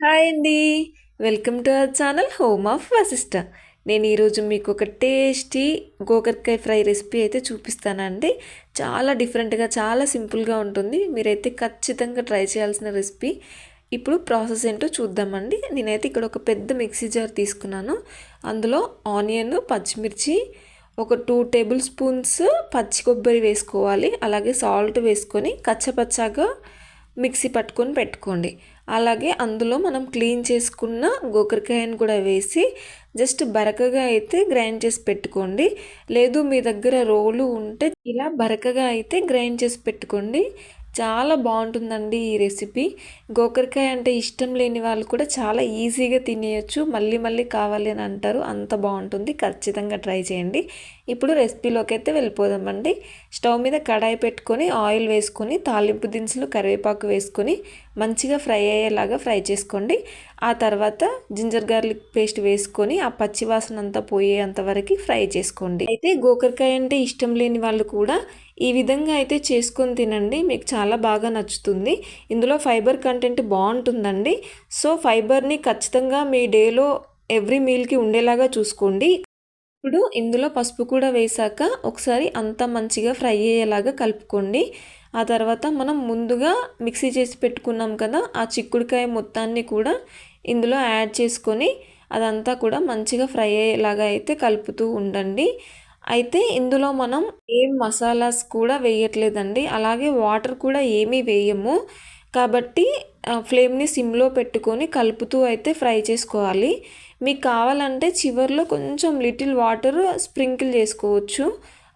Hi అండి. Welcome to our channel home of Vasishta. నేను ఈరోజు మీకు ఒక టేస్టీ గోకరకాయ ఫ్రై రెసిపీ అయితే చూపిస్తానండి. చాలా డిఫరెంట్గా, చాలా సింపుల్గా ఉంటుంది. మీరైతే ఖచ్చితంగా ట్రై చేయాల్సిన రెసిపీ. ఇప్పుడు ప్రాసెస్ ఏంటో చూద్దామండి. నేనైతే ఇక్కడ ఒక పెద్ద మిక్సీ జార్ తీసుకున్నాను. అందులో ఆనియన్, పచ్చిమిర్చి, ఒక 2 టేబుల్ స్పూన్స్ పచ్చి కొబ్బరి వేసుకోవాలి. అలాగే సాల్ట్ వేసుకొని కచ్చపచ్చాగా మిక్సీ పట్టుకొని పెట్టుకోండి. అలాగే అందులో మనం క్లీన్ చేసుకున్న గోకరకాయను కూడా వేసి జస్ట్ బరకగా అయితే గ్రైండ్ చేసి పెట్టుకోండి. లేదు మీ దగ్గర రోలు ఉంటే ఇలా బరకగా అయితే గ్రైండ్ చేసి పెట్టుకోండి. చాలా బాగుంటుందండి ఈ రెసిపీ. గోకరకాయ అంటే ఇష్టం లేని వాళ్ళు కూడా చాలా ఈజీగా తినేయచ్చు. మళ్ళీ మళ్ళీ కావాలి అని అంటారు, అంత బాగుంటుంది. ఖచ్చితంగా ట్రై చేయండి. ఇప్పుడు రెసిపీలోకి అయితే వెళ్ళిపోదామండి. స్టవ్ మీద కడాయి పెట్టుకొని ఆయిల్ వేసుకొని తాలింపు దినుసులు, కరివేపాకు వేసుకొని మంచిగా ఫ్రై అయ్యేలాగా ఫ్రై చేసుకోండి. ఆ తర్వాత జింజర్ గార్లిక్ పేస్ట్ వేసుకొని ఆ పచ్చి వాసన అంతా పోయేంత వరకు ఫ్రై చేసుకోండి. అయితే గోకరకాయ అంటే ఇష్టం లేని వాళ్ళు కూడా ఈ విధంగా అయితే చేసుకొని తినండి, మీకు చాలా బాగా నచ్చుతుంది. ఇందులో ఫైబర్ కంటెంట్ బాగుంటుందండి. సో ఫైబర్ని ఖచ్చితంగా మీ డేలో ఎవ్రీ మీల్కి ఉండేలాగా చూసుకోండి. ఇప్పుడు ఇందులో పసుపు కూడా వేసాక ఒకసారి అంతా మంచిగా ఫ్రై అయ్యేలాగా కలుపుకోండి. ఆ తర్వాత మనం ముందుగా మిక్సీ చేసి పెట్టుకున్నాం కదా, ఆ చిక్కుడుకాయ మొత్తాన్ని కూడా ఇందులో యాడ్ చేసుకొని అదంతా కూడా మంచిగా ఫ్రై అయ్యేలాగా అయితే కలుపుతూ ఉండండి. అయితే ఇందులో మనం ఏం మసాలాస్ కూడా వేయట్లేదండి, అలాగే వాటర్ కూడా ఏమీ వేయము. కాబట్టి ఫ్లేమ్ని సిమ్లో పెట్టుకొని కలుపుతూ అయితే ఫ్రై చేసుకోవాలి. మీకు కావాలంటే చివర్లో కొంచెం లిటిల్ వాటర్ స్ప్రింకిల్ చేసుకోవచ్చు,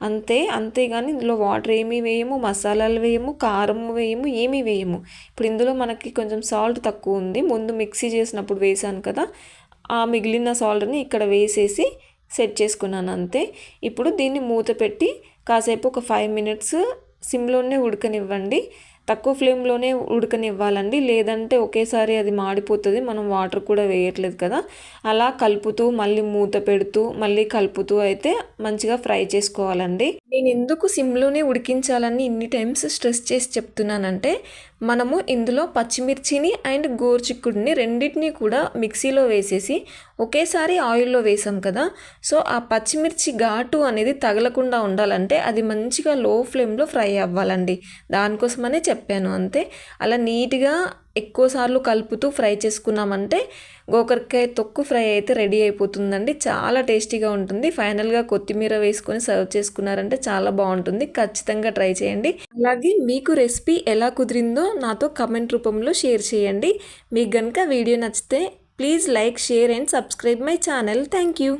అంతేగాని ఇందులో వాటర్ ఏమీ వేయము, మసాలాలు వేయము, కారం వేయము, ఏమీ వేయము. ఇప్పుడు ఇందులో మనకి కొంచెం సాల్ట్ తక్కువ ఉంది, ముందు మిక్సీ చేసినప్పుడు వేసాను కదా, ఆ మిగిలిన సాల్ట్ని ఇక్కడ వేసేసి సెట్ చేసుకున్నాను అంతే. ఇప్పుడు దీన్ని మూత పెట్టి కాసేపు ఒక 5 మినిట్స్ సిమ్లోనే ఉడకనివ్వండి. తక్కువ ఫ్లేమ్లోనే ఉడకనివ్వాలండి, లేదంటే ఒకేసారి అది మాడిపోతుంది. మనం వాటర్ కూడా వేయట్లేదు కదా. అలా కలుపుతూ మళ్ళీ మూత పెడుతూ మళ్ళీ కలుపుతూ అయితే మంచిగా ఫ్రై చేసుకోవాలండి. నేను ఎందుకు సిమ్లోనే ఉడికించాలని ఇన్ని టైమ్స్ స్ట్రెస్ చేసి చెప్తున్నానంటే, మనము ఇందులో పచ్చిమిర్చిని అండ్ గోరుచిక్కుడిని రెండింటిని కూడా మిక్సీలో వేసేసి ఒకేసారి ఆయిల్లో వేసాం కదా. సో ఆ పచ్చిమిర్చి ఘాటు అనేది తగలకుండా ఉండాలంటే అది మంచిగా లో ఫ్లేమ్లో ఫ్రై అవ్వాలండి. దానికోసమనే చెప్పాను అంతే. అలా నీట్గా ఎక్కువసార్లు కలుపుతూ ఫ్రై చేసుకున్నామంటే గోకరకాయ తొక్కు ఫ్రై అయితే రెడీ అయిపోతుందండి. చాలా టేస్టీగా ఉంటుంది. ఫైనల్గా కొత్తిమీర వేసుకొని సర్వ్ చేసుకున్నారంటే చాలా బాగుంటుంది. ఖచ్చితంగా ట్రై చేయండి. అలాగే మీకు రెసిపీ ఎలా కుదిరిందో నాతో కమెంట్ రూపంలో షేర్ చేయండి. మీకు కనుక వీడియో నచ్చితే please like, share and subscribe my channel. Thank you.